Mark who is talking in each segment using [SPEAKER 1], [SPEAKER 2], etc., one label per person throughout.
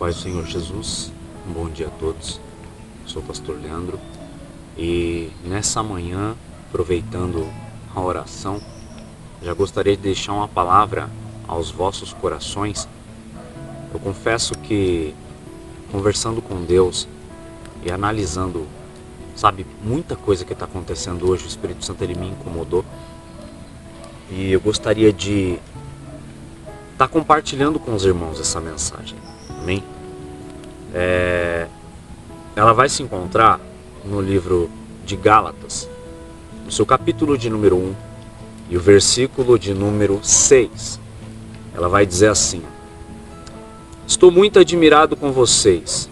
[SPEAKER 1] Paz do Senhor Jesus, um bom dia a todos. Sou o pastor Leandro e nessa manhã, aproveitando a oração, já gostaria de deixar uma palavra aos vossos corações. Eu confesso que, conversando com Deus e analisando, muita coisa que está acontecendo hoje, o Espírito Santo ele me incomodou e eu gostaria de estar compartilhando com os irmãos essa mensagem. Amém? Ela vai se encontrar no livro de Gálatas, no seu capítulo de número 1 e o versículo de número 6. Ela vai dizer assim: estou muito admirado com vocês,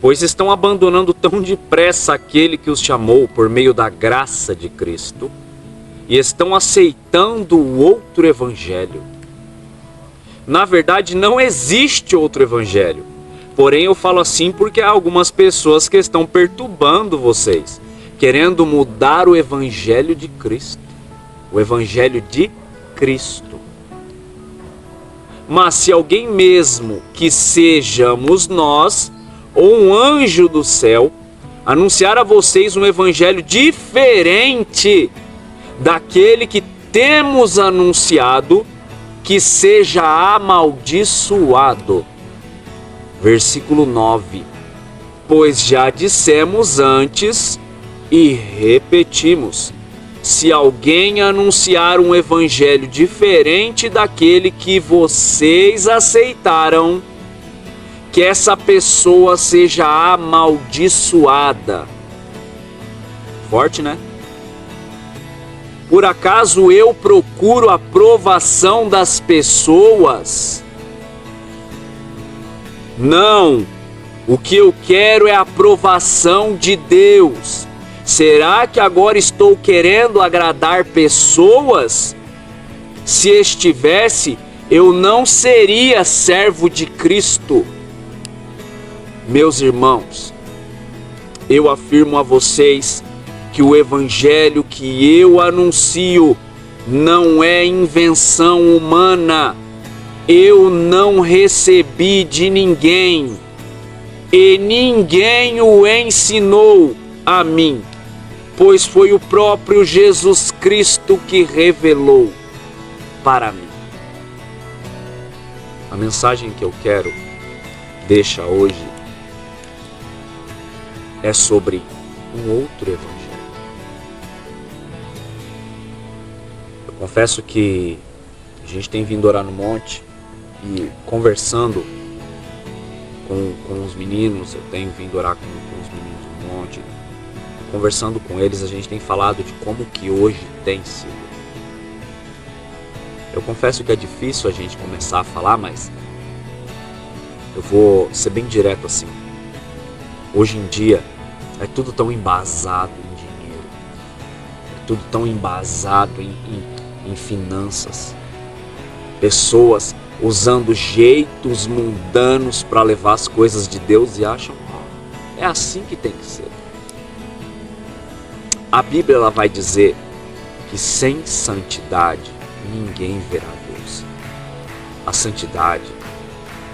[SPEAKER 1] pois estão abandonando tão depressa aquele que os chamou por meio da graça de Cristo e estão aceitando o outro evangelho. Na verdade, não existe outro evangelho. Porém, eu falo assim porque há algumas pessoas que estão perturbando vocês, querendo mudar o evangelho de Cristo. O evangelho de Cristo. Mas se alguém mesmo que sejamos nós, ou um anjo do céu, anunciar a vocês um evangelho diferente daquele que temos anunciado, que seja amaldiçoado. Versículo 9. Pois já dissemos antes e repetimos: se alguém anunciar um evangelho diferente daquele que vocês aceitaram, que essa pessoa seja amaldiçoada. Forte, né? Por acaso eu procuro a aprovação das pessoas? Não, o que eu quero é a aprovação de Deus. Será que agora estou querendo agradar pessoas? Se estivesse, eu não seria servo de Cristo. Meus irmãos, eu afirmo a vocês que o evangelho que eu anuncio não é invenção humana. Eu não recebi de ninguém e ninguém o ensinou a mim, pois foi o próprio Jesus Cristo que revelou para mim. A mensagem que eu quero deixar hoje é sobre um outro evangelho. Eu confesso que a gente tem vindo orar no monte e conversando com os meninos, eu tenho vindo orar com os meninos no monte, conversando com eles, a gente tem falado de como que hoje tem sido. Eu confesso que é difícil a gente começar a falar, mas eu vou ser bem direto assim. Hoje em dia é tudo tão embasado em dinheiro, é tudo tão embasado em finanças, pessoas usando jeitos mundanos para levar as coisas de Deus e acham, é assim que tem que ser. A Bíblia ela vai dizer que sem santidade ninguém verá Deus. A santidade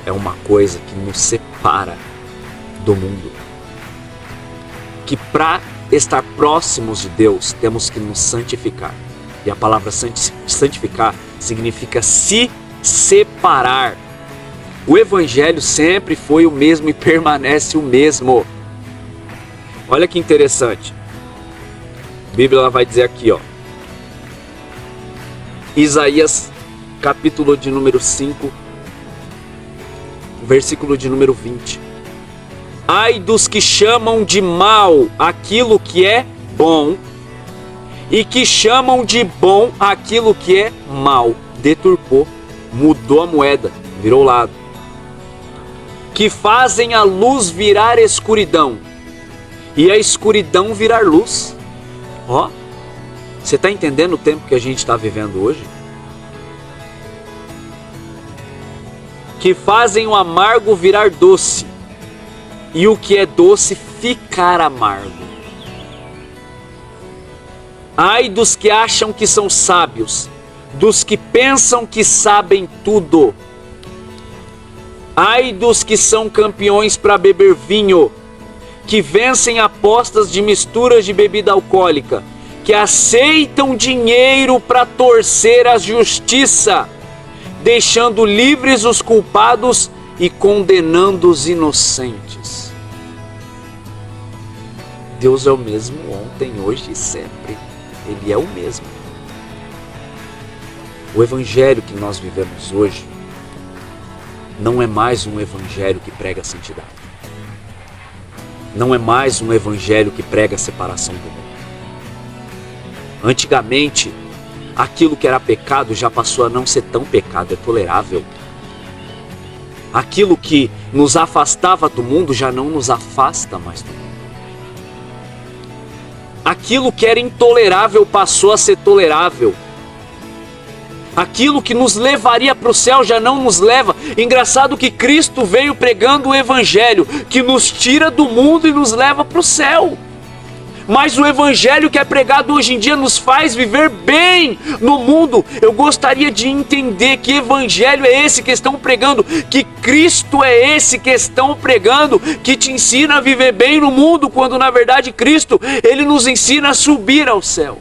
[SPEAKER 1] é uma coisa que nos separa do mundo. Que para estar próximos de Deus temos que nos santificar. E a palavra santificar significa se separar. O evangelho sempre foi o mesmo e permanece o mesmo. Olha que interessante. A Bíblia ela vai dizer aqui, Isaías, capítulo de número 5, versículo de número 20. Ai dos que chamam de mal aquilo que é bom e que chamam de bom aquilo que é mal. Deturpou, mudou a moeda, virou lado. Que fazem a luz virar escuridão e a escuridão virar luz. Você está entendendo o tempo que a gente está vivendo hoje? Que fazem o amargo virar doce e o que é doce ficar amargo. Ai dos que acham que são sábios, dos que pensam que sabem tudo. Ai dos que são campeões para beber vinho, que vencem apostas de misturas de bebida alcoólica, que aceitam dinheiro para torcer a justiça, deixando livres os culpados e condenando os inocentes. Deus é o mesmo ontem, hoje e sempre. Ele é o mesmo. O evangelho que nós vivemos hoje não é mais um evangelho que prega a santidade. Não é mais um evangelho que prega a separação do mundo. Antigamente, aquilo que era pecado já passou a não ser tão pecado, é tolerável. Aquilo que nos afastava do mundo já não nos afasta mais do mundo. Aquilo que era intolerável passou a ser tolerável. Aquilo que nos levaria para o céu já não nos leva. Engraçado que Cristo veio pregando o evangelho que nos tira do mundo e nos leva para o céu. Mas o evangelho que é pregado hoje em dia nos faz viver bem no mundo. Eu gostaria de entender que evangelho é esse que estão pregando, que Cristo é esse que estão pregando, que te ensina a viver bem no mundo, quando na verdade Cristo, Ele nos ensina a subir ao céu.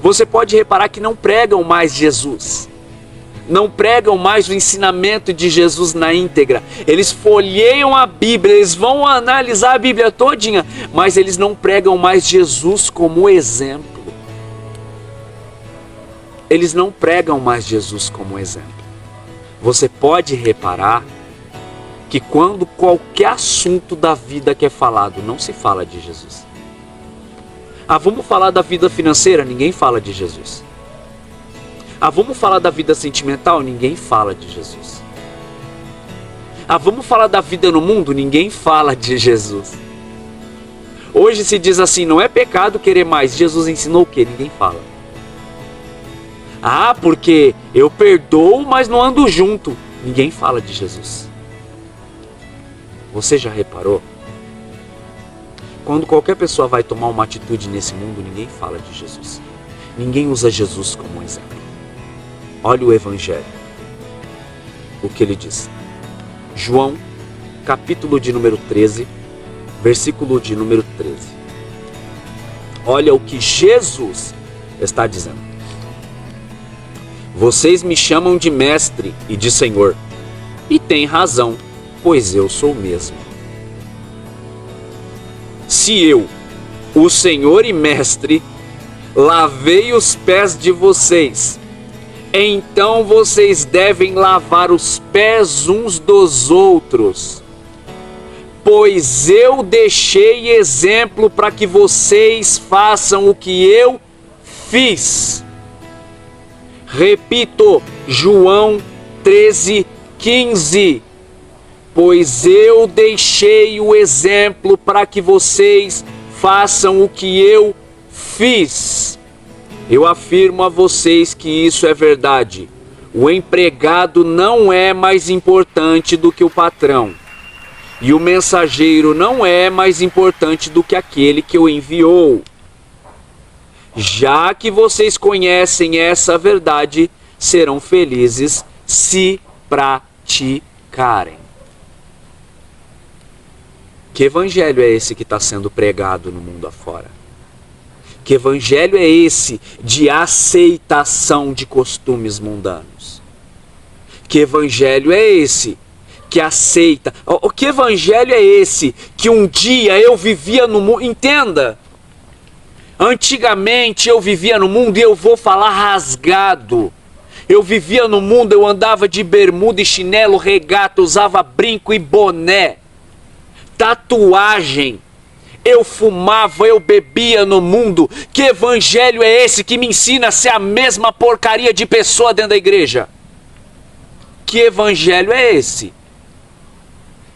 [SPEAKER 1] Você pode reparar que não pregam mais Jesus. Não pregam mais o ensinamento de Jesus na íntegra. Eles folheiam a Bíblia, eles vão analisar a Bíblia todinha, mas eles não pregam mais Jesus como exemplo. Eles não pregam mais Jesus como exemplo. Você pode reparar que quando qualquer assunto da vida que é falado, não se fala de Jesus. Ah, vamos falar da vida financeira? Ninguém fala de Jesus. Ah, vamos falar da vida sentimental? Ninguém fala de Jesus. Ah, vamos falar da vida no mundo? Ninguém fala de Jesus. Hoje se diz assim, não é pecado querer mais. Jesus ensinou o quê? Ninguém fala. Ah, porque eu perdoo, mas não ando junto. Ninguém fala de Jesus. Você já reparou? Quando qualquer pessoa vai tomar uma atitude nesse mundo, ninguém fala de Jesus. Ninguém usa Jesus como exemplo. Olha o evangelho. O que ele diz. João, capítulo de número 13, versículo de número 13. Olha o que Jesus está dizendo. Vocês me chamam de mestre e de senhor, e têm razão, pois eu sou o mesmo. Se eu, o Senhor e Mestre, lavei os pés de vocês, então vocês devem lavar os pés uns dos outros, pois eu deixei exemplo para que vocês façam o que eu fiz. Repito, João 13:15. Pois eu deixei o exemplo para que vocês façam o que eu fiz. Eu afirmo a vocês que isso é verdade. O empregado não é mais importante do que o patrão, e o mensageiro não é mais importante do que aquele que o enviou. Já que vocês conhecem essa verdade, serão felizes se praticarem. Que evangelho é esse que está sendo pregado no mundo afora? Que evangelho é esse de aceitação de costumes mundanos? Que evangelho é esse que aceita? Que evangelho é esse que um dia eu vivia no mundo? Entenda! Antigamente eu vivia no mundo, e eu vou falar rasgado. Eu vivia no mundo, eu andava de bermuda e chinelo, regata, usava brinco e boné. Tatuagem, eu fumava, eu bebia no mundo. Que evangelho é esse que me ensina a ser a mesma porcaria de pessoa dentro da igreja? Que evangelho é esse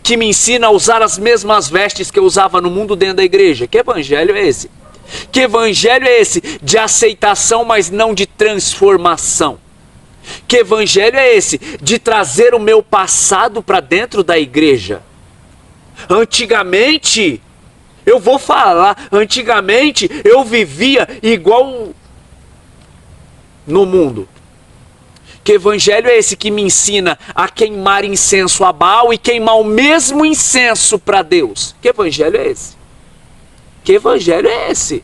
[SPEAKER 1] que me ensina a usar as mesmas vestes que eu usava no mundo dentro da igreja? Que evangelho é esse? Que evangelho é esse de aceitação, mas não de transformação? Que evangelho é esse de trazer o meu passado para dentro da igreja? Antigamente, eu vou falar, antigamente eu vivia igual no mundo. Que evangelho é esse que me ensina a queimar incenso a Baal e queimar o mesmo incenso para Deus? Que evangelho é esse? Que evangelho é esse?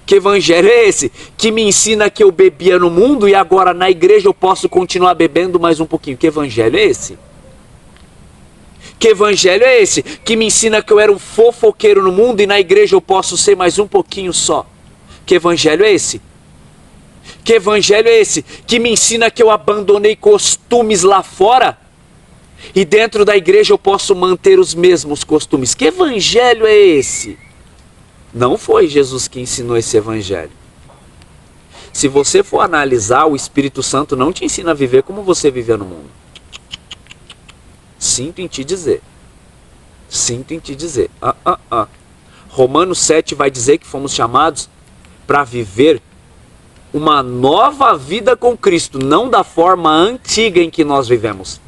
[SPEAKER 1] Que evangelho é esse que me ensina que eu bebia no mundo e agora na igreja eu posso continuar bebendo mais um pouquinho? Que evangelho é esse? Que evangelho é esse que me ensina que eu era um fofoqueiro no mundo e na igreja eu posso ser mais um pouquinho só? Que evangelho é esse? Que evangelho é esse que me ensina que eu abandonei costumes lá fora e dentro da igreja eu posso manter os mesmos costumes? Que evangelho é esse? Não foi Jesus que ensinou esse evangelho. Se você for analisar, o Espírito Santo não te ensina a viver como você vivia no mundo. Sinto em te dizer. Sinto em te dizer. Romanos 7 vai dizer que fomos chamados para viver uma nova vida com Cristo, não da forma antiga em que nós vivemos,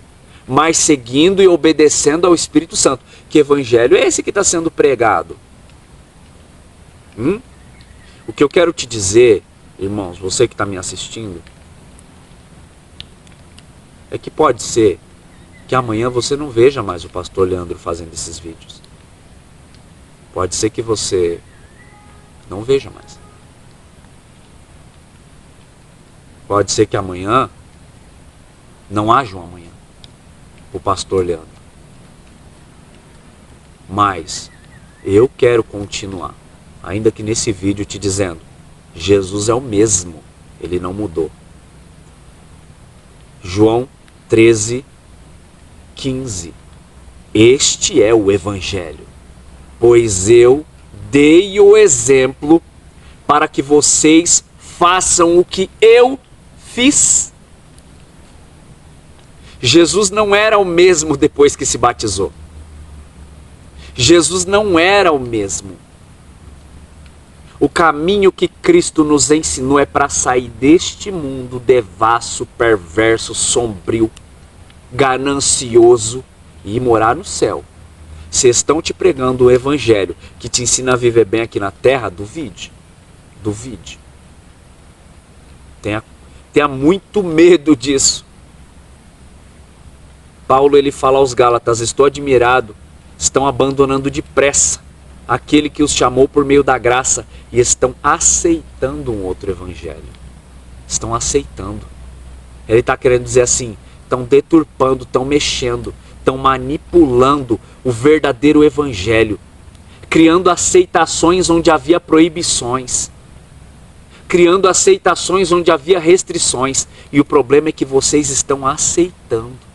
[SPEAKER 1] mas seguindo e obedecendo ao Espírito Santo. Que evangelho é esse que está sendo pregado? O que eu quero te dizer, irmãos, você que está me assistindo, é que pode ser que amanhã você não veja mais o pastor Leandro fazendo esses vídeos. Pode ser que você não veja mais. Pode ser que amanhã não haja um amanhã o pastor Leandro. Mas eu quero continuar, ainda que nesse vídeo te dizendo, Jesus é o mesmo, ele não mudou. João 13:15. Este é o evangelho, pois eu dei o exemplo para que vocês façam o que eu fiz. Jesus não era o mesmo depois que se batizou. Jesus não era o mesmo. O caminho que Cristo nos ensinou é para sair deste mundo devasso, perverso, sombrio, ganancioso e morar no céu. Se estão te pregando o evangelho que te ensina a viver bem aqui na terra, duvide. Duvide. Tenha muito medo disso. Paulo ele fala aos Gálatas, estou admirado, estão abandonando depressa aquele que os chamou por meio da graça e estão aceitando um outro evangelho. Estão aceitando. Ele está querendo dizer assim, estão deturpando, estão mexendo, estão manipulando o verdadeiro evangelho, criando aceitações onde havia proibições, criando aceitações onde havia restrições, e o problema é que vocês estão aceitando.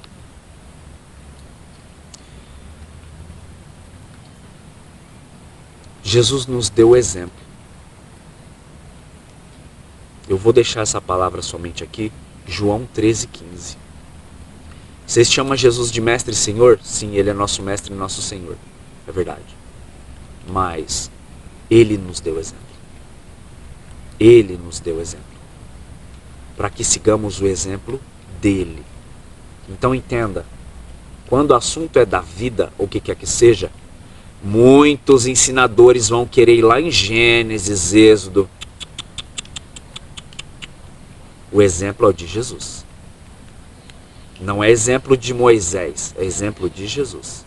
[SPEAKER 1] Jesus nos deu o exemplo. Eu vou deixar essa palavra somente aqui, João 13:15. Vocês chamam Jesus de mestre e senhor? Sim, ele é nosso mestre e nosso senhor. É verdade. Mas ele nos deu exemplo. Ele nos deu exemplo. Para que sigamos o exemplo dele. Então entenda, quando o assunto é da vida, ou o que quer que seja, muitos ensinadores vão querer ir lá em Gênesis, Êxodo. O exemplo é o de Jesus. Não é exemplo de Moisés, é exemplo de Jesus.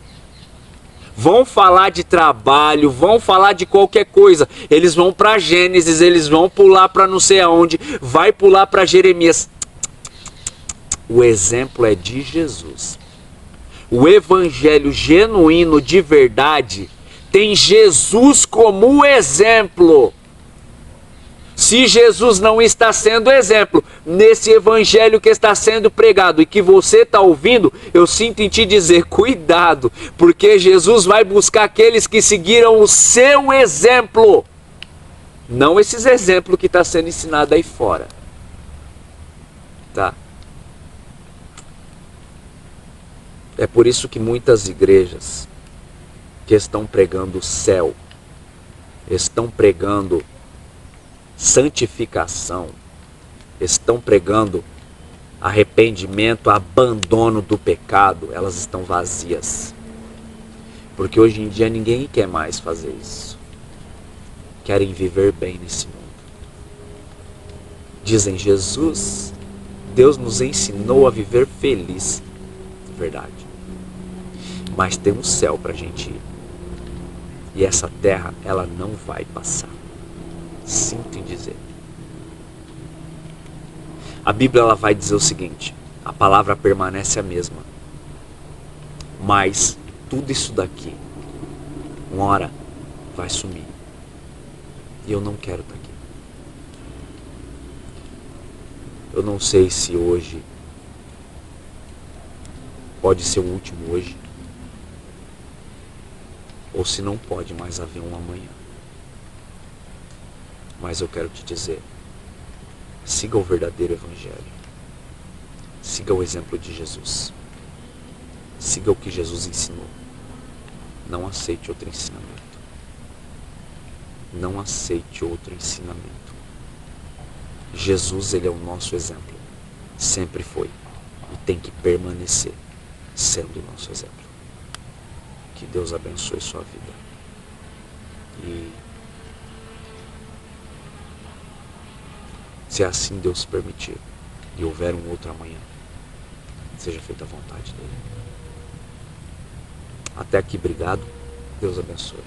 [SPEAKER 1] Vão falar de trabalho, vão falar de qualquer coisa. Eles vão para Gênesis, eles vão pular para não sei aonde, vai pular para Jeremias. O exemplo é de Jesus. O evangelho genuíno de verdade tem Jesus como exemplo. Se Jesus não está sendo exemplo nesse evangelho que está sendo pregado e que você está ouvindo, eu sinto em te dizer, cuidado, porque Jesus vai buscar aqueles que seguiram o seu exemplo, não esses exemplos que está sendo ensinado aí fora. Tá? É por isso que muitas igrejas que estão pregando o céu, estão pregando santificação, estão pregando arrependimento, abandono do pecado, elas estão vazias. Porque hoje em dia ninguém quer mais fazer isso. Querem viver bem nesse mundo. Dizem: Jesus, Deus nos ensinou a viver feliz. Verdade. Mas tem um céu para a gente ir. E essa terra, ela não vai passar. Sinto em dizer. A Bíblia, ela vai dizer o seguinte: a palavra permanece a mesma. Mas tudo isso daqui, uma hora, vai sumir. E eu não quero estar aqui. Eu não sei se hoje pode ser o último hoje, ou se não pode mais haver um amanhã. Mas eu quero te dizer, siga o verdadeiro evangelho. Siga o exemplo de Jesus. Siga o que Jesus ensinou. Não aceite outro ensinamento. Não aceite outro ensinamento. Jesus, ele é o nosso exemplo. Sempre foi. E tem que permanecer sendo o nosso exemplo. Que Deus abençoe sua vida. E se assim Deus permitir e houver um outro amanhã, seja feita a vontade dele. Até aqui, obrigado. Deus abençoe.